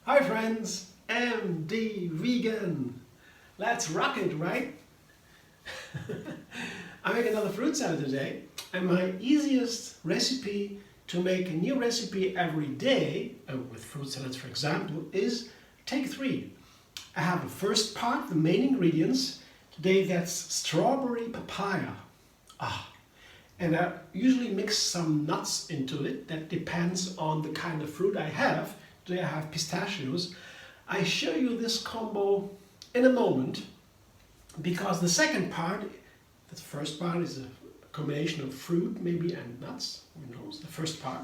Hi friends, MD Vegan. Let's rock it, right? I make another fruit salad today, and my easiest recipe to make a new recipe every day, with fruit salads for example, is take 3. I have the first part, the main ingredients. Today that's strawberry papaya. And I usually mix some nuts into it. That depends on the kind of fruit I have. Today I have pistachios. I show you this combo in a moment because the second part, the first part is a combination of fruit maybe and nuts, who knows, the first part.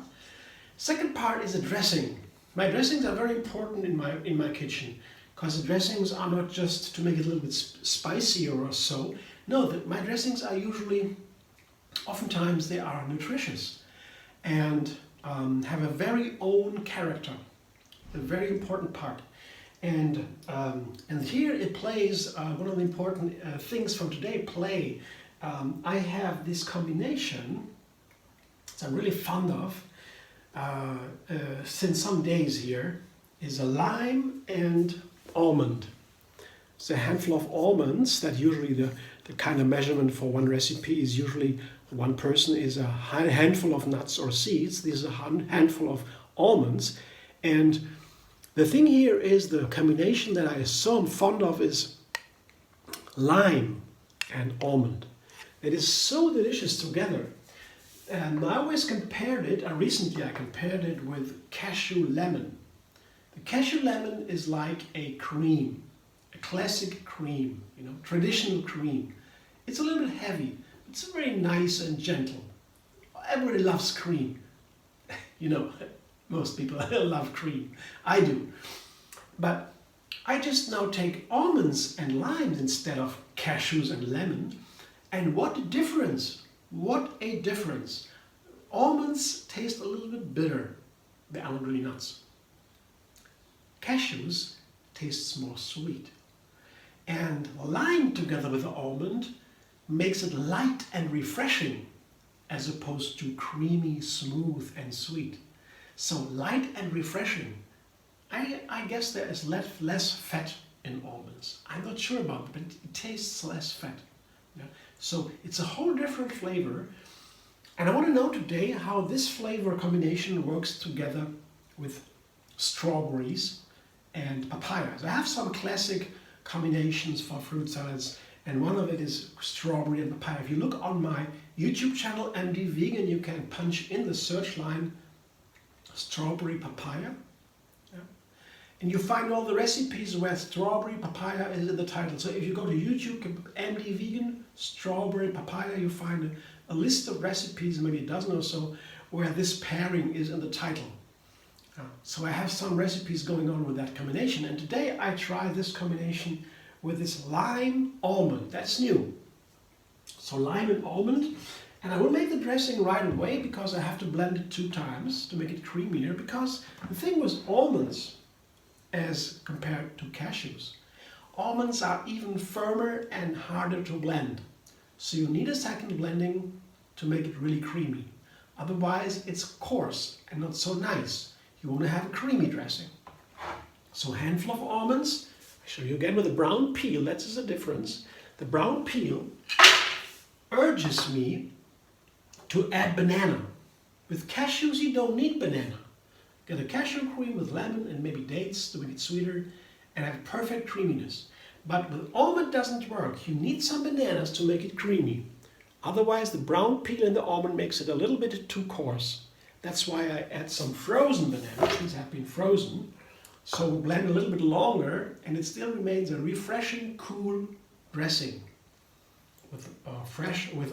Second part is a dressing. My dressings are very important in my kitchen because the dressings are not just to make it a little bit spicier or so. No, my dressings are usually, oftentimes they are nutritious and have a very own character. A very important part, and here it plays one of the important things from today. I have this combination that I'm really fond of since some days here, is a lime and almond. It's a handful of almonds. That usually the kind of measurement for one recipe is usually one person is a handful of nuts or seeds. This is a handful of almonds, and the thing here is the combination that I am so fond of is lime and almond. It is so delicious together. And I always compared it, recently I compared it with cashew lemon. The cashew lemon is like a cream, a classic cream, traditional cream. It's a little bit heavy, but it's very nice and gentle. Everybody loves cream, Most people love cream. I do. But I just now take almonds and limes instead of cashews and lemon. And what a difference! What a difference! Almonds taste a little bit bitter. They aren't really nuts. Cashews tastes more sweet. And lime together with the almond makes it light and refreshing as opposed to creamy, smooth and sweet. So light and refreshing. I guess there is less fat in almonds. I'm not sure about it, but it tastes less fat. Yeah? So it's a whole different flavor. And I want to know today how this flavor combination works together with strawberries and papayas. I have some classic combinations for fruit salads, and one of it is strawberry and papaya. If you look on my YouTube channel, MD Vegan, you can punch in the search line strawberry papaya, and you find all the recipes where strawberry papaya is in the title. So if you go to YouTube, MD Vegan, strawberry papaya, you find a list of recipes, maybe a dozen or so, where this pairing is in the title. So I have some recipes going on with that combination, and today I try this combination with this lime almond. That's new. So lime and almond. And I will make the dressing right away because I have to blend it 2 times to make it creamier, because the thing was almonds as compared to cashews. Almonds are even firmer and harder to blend. So you need a second blending to make it really creamy. Otherwise it's coarse and not so nice. You want to have a creamy dressing. So a handful of almonds. I show you again with the brown peel. That's the difference. The brown peel urges me to add banana. With cashews you don't need banana. Get a cashew cream with lemon and maybe dates to make it sweeter and have perfect creaminess. But with almond doesn't work. You need some bananas to make it creamy. Otherwise the brown peel in the almond makes it a little bit too coarse. That's why I add some frozen bananas. These have been frozen. So we blend a little bit longer and it still remains a refreshing, cool dressing. With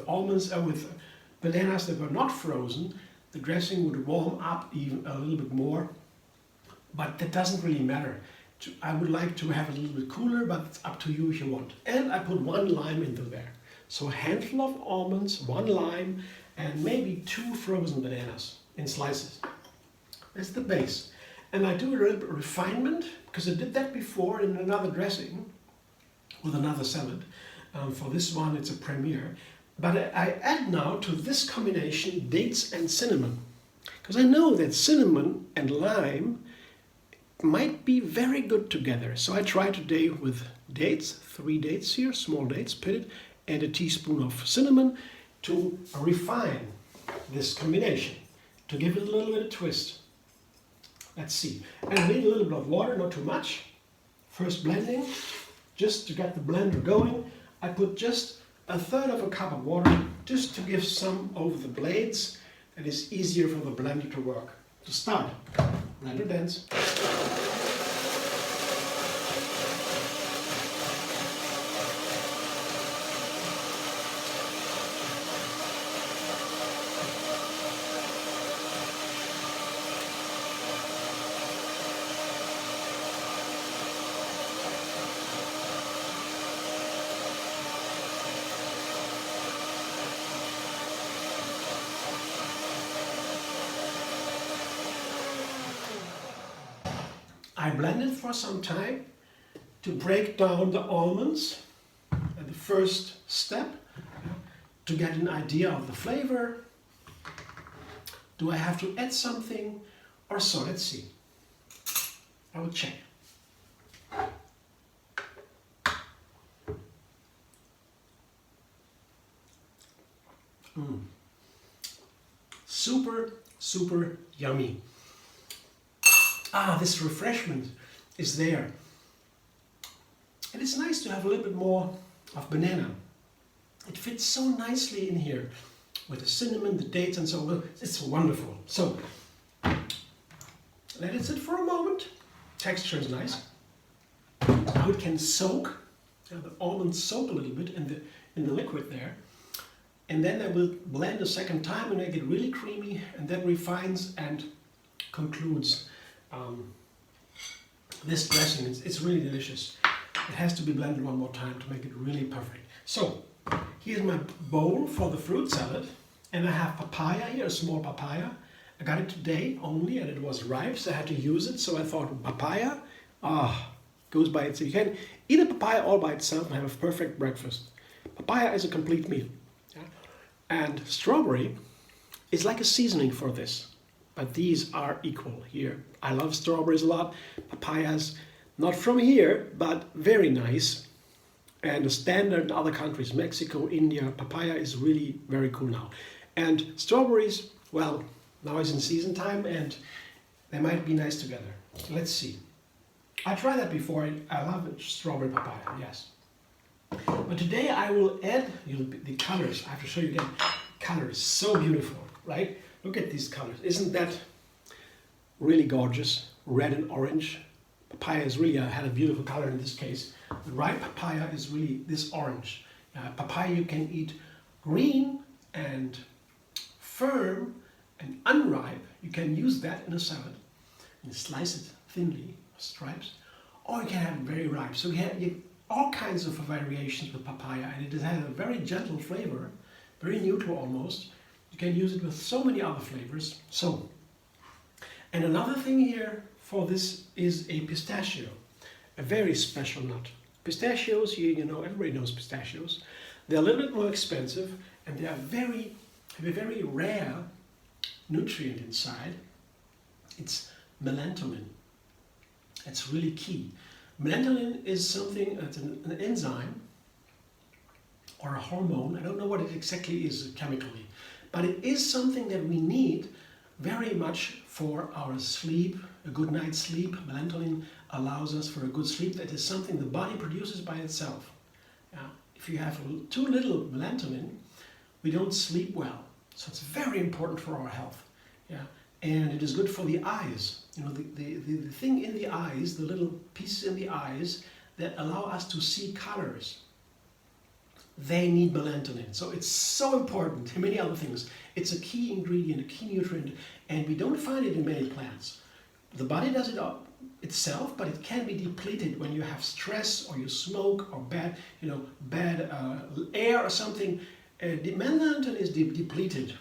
almonds, with bananas that were not frozen, the dressing would warm up even a little bit more, but that doesn't really matter. I would like to have a little bit cooler, but it's up to you if you want. And I put 1 lime into there. So a handful of almonds, 1 lime, and maybe 2 frozen bananas in slices. That's the base. And I do a little bit of refinement, because I did that before in another dressing. with another salad. For this one, it's a premiere. But I add now to this combination dates and cinnamon. Because I know that cinnamon and lime might be very good together. So I try today with dates, 3 dates here, small dates, pitted, and a teaspoon of cinnamon to refine this combination, to give it a little bit of twist. Let's see. And I need a little bit of water, not too much. First blending, just to get the blender going. I put just 1/3 of a cup of water, just to give some over the blades. It is easier for the blender to work. To start, blender dense. I blended for some time to break down the almonds at the first step, to get an idea of the flavor. Do I have to add something or so? Let's see. I will check. Super, super yummy. This refreshment is there. And it's nice to have a little bit more of banana. It fits so nicely in here with the cinnamon, the dates and so on. It's wonderful. So, let it sit for a moment. Texture is nice. Now it can soak. The almonds soak a little bit in the liquid there. And then I will blend a second time and make it really creamy, and then refines and concludes this dressing. It's really delicious. It has to be blended one more time to make it really perfect. So here's my bowl for the fruit salad, and I have papaya here, a small papaya. I got it today only, and it was ripe, so I had to use it. So I thought papaya goes by itself. You can eat a papaya all by itself and have a perfect breakfast. Papaya is a complete meal. Yeah? And strawberry is like a seasoning for this. But these are equal here. I love strawberries a lot. Papayas, not from here, but very nice. And the standard in other countries, Mexico, India, papaya is really very cool now. And strawberries, well, now it's in season time and they might be nice together. Let's see. I tried that before. I love strawberry papaya, yes. But today I will add the colors. I have to show you again. Colors, so beautiful, right? Look at these colors. Isn't that really gorgeous? Red and orange. Papaya is really had a beautiful color in this case. The ripe papaya is really this orange. Papaya you can eat green and firm and unripe. You can use that in a salad and slice it thinly, stripes, or you can have it very ripe. So you have all kinds of variations with papaya, and it has a very gentle flavor, very neutral almost. You can use it with so many other flavors. So, and another thing here for this is a pistachio, a very special nut. Pistachios, you know, everybody knows pistachios. They're a little bit more expensive, and they are have a very rare nutrient inside. It's melatonin. It's really key. Melatonin is something, it's an enzyme or a hormone. I don't know what it exactly is chemically. But it is something that we need very much for our sleep, a good night's sleep. Melatonin allows us for a good sleep. That is something the body produces by itself. If you have too little melatonin, we don't sleep well. So it's very important for our health. Yeah, and it is good for the eyes. You know, the thing in the eyes, the little pieces in the eyes that allow us to see colors. They need melatonin. So it's so important, and many other things. It's a key ingredient, a key nutrient, and we don't find it in many plants. The body does it itself, but it can be depleted when you have stress or you smoke or bad air or something. The melatonin is depleted.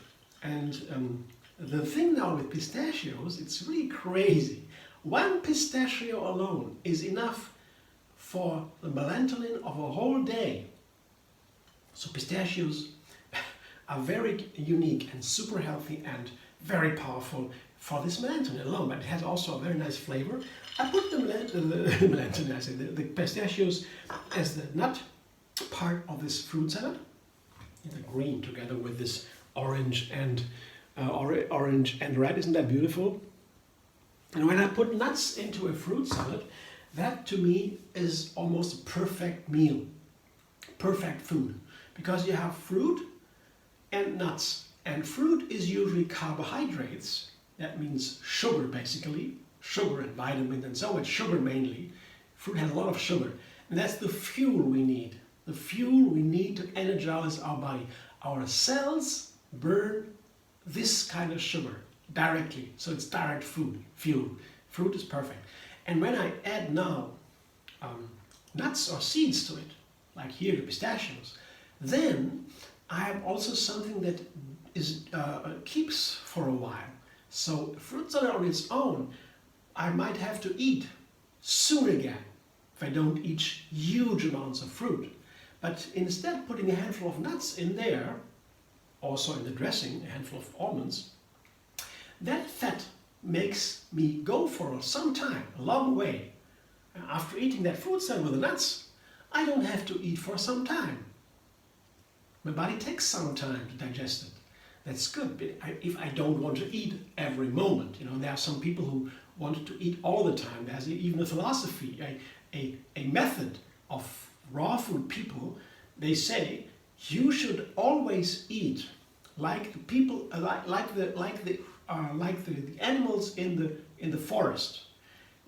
And the thing now with pistachios, it's really crazy. One pistachio alone is enough for the melatonin of a whole day. So pistachios are very unique and super healthy and very powerful for this melatonin alone, but it has also a very nice flavor. I put the pistachios as the nut part of this fruit salad. The green together with this orange and red, isn't that beautiful? And when I put nuts into a fruit salad, that to me is almost a perfect meal, perfect food, because you have fruit and nuts, and fruit is usually carbohydrates. That means sugar, basically, sugar and vitamins and so on, sugar mainly. Fruit has a lot of sugar, and that's the fuel we need. The fuel we need to energize our body. Our cells burn this kind of sugar directly, so it's direct food, fuel. Fruit is perfect. And when I add now nuts or seeds to it, like here the pistachios, then I have also something that is keeps for a while. So fruit salad on its own, I might have to eat soon again if I don't eat huge amounts of fruit. But instead putting a handful of nuts in there, also in the dressing, a handful of almonds, that fat makes me go for some time, a long way. After eating that fruit salad with the nuts, I don't have to eat for some time. My body takes some time to digest it. That's good, but if I don't want to eat every moment. You know, there are some people who want to eat all the time. There's even a philosophy, a method of raw food people. They say you should always eat like the people, like the animals in the forest.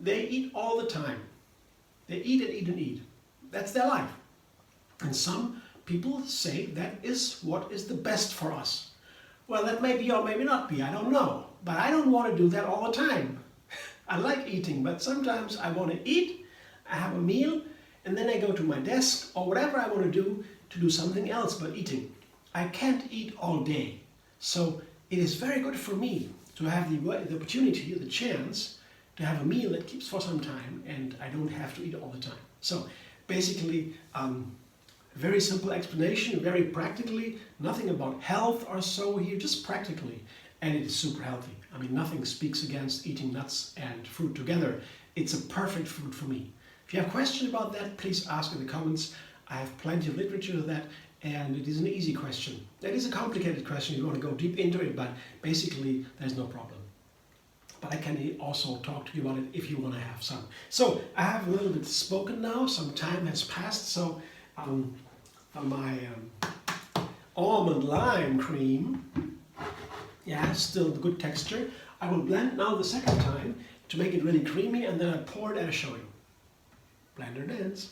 They eat all the time. They eat and eat and eat. That's their life. And some people say that is what is the best for us. Well, that may be or maybe not be, I don't know. But I don't want to do that all the time. I like eating, but sometimes I want to eat, I have a meal, and then I go to my desk or whatever I want to do something else but eating. I can't eat all day. So it is very good for me to have the opportunity, the chance to have a meal that keeps for some time and I don't have to eat all the time. So basically, very simple explanation, very practically, nothing about health or so here, just practically, and it is super healthy. I mean, nothing speaks against eating nuts and fruit together. It's a perfect food for me. If you have questions about that, please ask in the comments. I have plenty of literature to that, and it is an easy question. It is a complicated question, you want to go deep into it, but basically there's no problem. But I can also talk to you about it if you want to have some. So I have a little bit spoken now, some time has passed, so my almond lime cream, yeah, still good texture. I will blend now the second time to make it really creamy, and then I pour it as showing. Blender dance.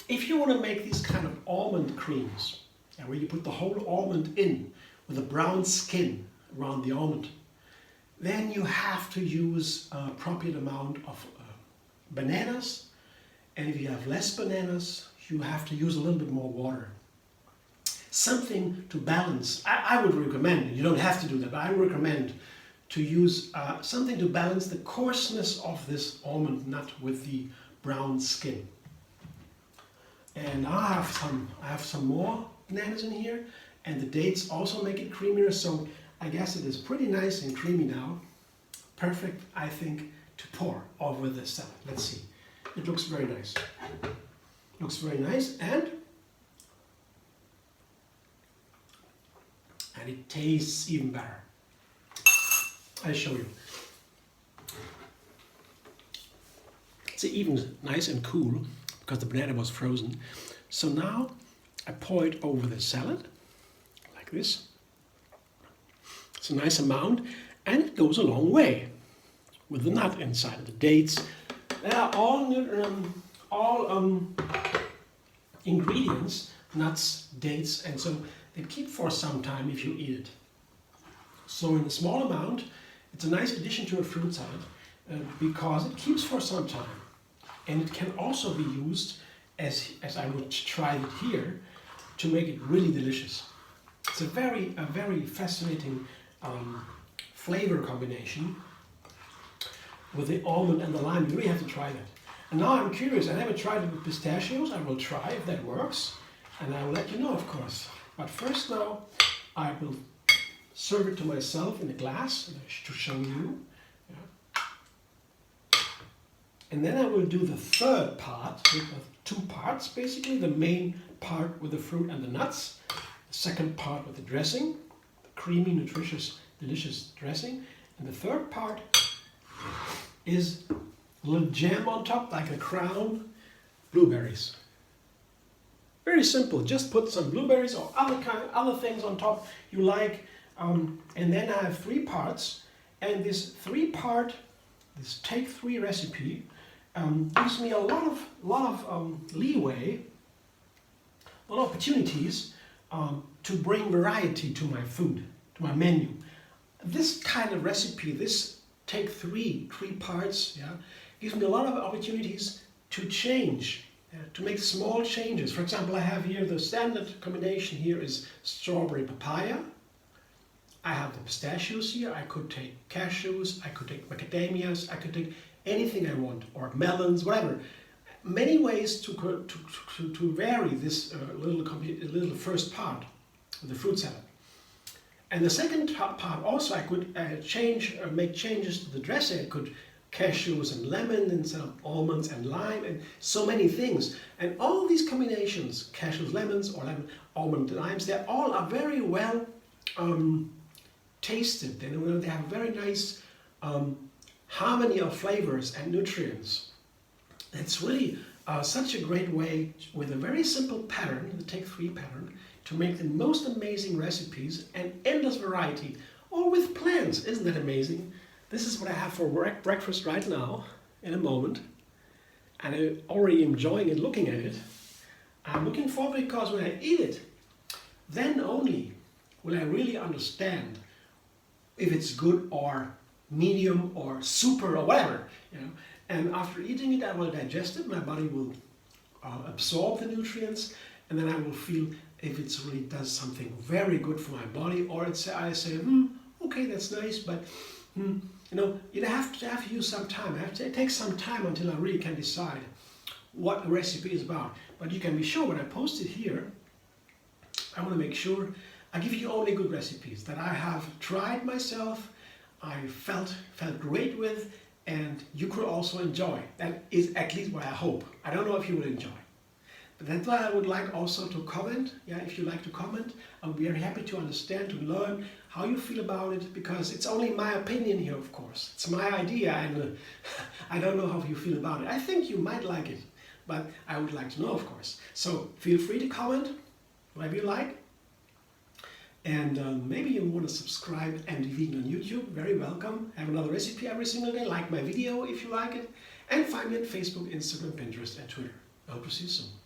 If you want to make these kind of almond creams, where you put the whole almond in with a brown skin around the almond, then you have to use a appropriate amount of bananas, and if you have less bananas, you have to use a little bit more water. Something to balance. I would recommend, you don't have to do that, but I would recommend to use something to balance the coarseness of this almond nut with the brown skin. And I have some more bananas in here, and the dates also make it creamier, so I guess it is pretty nice and creamy now. Perfect, I think, to pour over the salad. Let's see. It looks very nice. Looks very nice, and it tastes even better. I'll show you. It's even nice and cool, because the banana was frozen. So now I pour it over the salad, like this. It's a nice amount, and it goes a long way with the nut inside. The dates They are all ingredients, nuts, dates, and so they keep for some time if you eat it. So in a small amount, it's a nice addition to a fruit salad because it keeps for some time. And it can also be used, as I would try it here, to make it really delicious. It's a very fascinating flavor combination with the almond and the lime. You really have to try that. And now I'm curious, I never tried it with pistachios. I will try if that works, and I will let you know, of course. But first now, I will serve it to myself in a glass to show you. Yeah. And then I will do the third part, with two parts basically, the main part with the fruit and the nuts, the second part with the dressing, the creamy, nutritious, delicious dressing, and the third part is a little jam on top, like a crown, blueberries. Very simple, just put some blueberries or other things on top you like, and then I have three parts, and this this take three recipe gives me a lot of leeway, a lot of opportunities to bring variety to my food, to my menu. This kind of recipe, this take three parts, yeah, gives me a lot of opportunities to change, to make small changes. For example, I have here the standard combination here is strawberry papaya. I have the pistachios here. I could take cashews, I could take macadamias, I could take anything I want, or melons, whatever. Many ways to vary this little first part of the fruit salad. And the second part also I could make changes to the dressing. I could cashews and lemon instead of almonds and lime, and so many things. And all these combinations, cashews, lemons, or lemon, almond, limes, they all are very well tasted. They have a very nice harmony of flavors and nutrients. It's really such a great way, with a very simple pattern, the Take 3 pattern, to make the most amazing recipes and endless variety, all with plants. Isn't that amazing? This is what I have for breakfast right now, in a moment, and I'm already enjoying it, looking at it. I'm looking forward, because when I eat it, then only will I really understand if it's good or medium or super or whatever, you know. And after eating it, I will digest it. My body will absorb the nutrients, and then I will feel if it really does something very good for my body, or I say, okay, that's nice, but you know, you have to use some time. I have to take some time until I really can decide what the recipe is about. But you can be sure when I post it here, I want to make sure I give you only good recipes that I have tried myself, I felt great with, and you could also enjoy. That is at least what I hope. I don't know if you will enjoy. But that's why I would like also to comment. Yeah, if you like to comment, I'll be very happy to understand, to learn how you feel about it, because it's only my opinion here, of course. It's my idea, and I don't know how you feel about it. I think you might like it, but I would like to know, of course. So feel free to comment whatever you like. And maybe you want to subscribe and be vegan on YouTube, very welcome. Have another recipe every single day. Like my video if you like it. And find me on Facebook, Instagram, Pinterest, and Twitter. I hope to see you soon.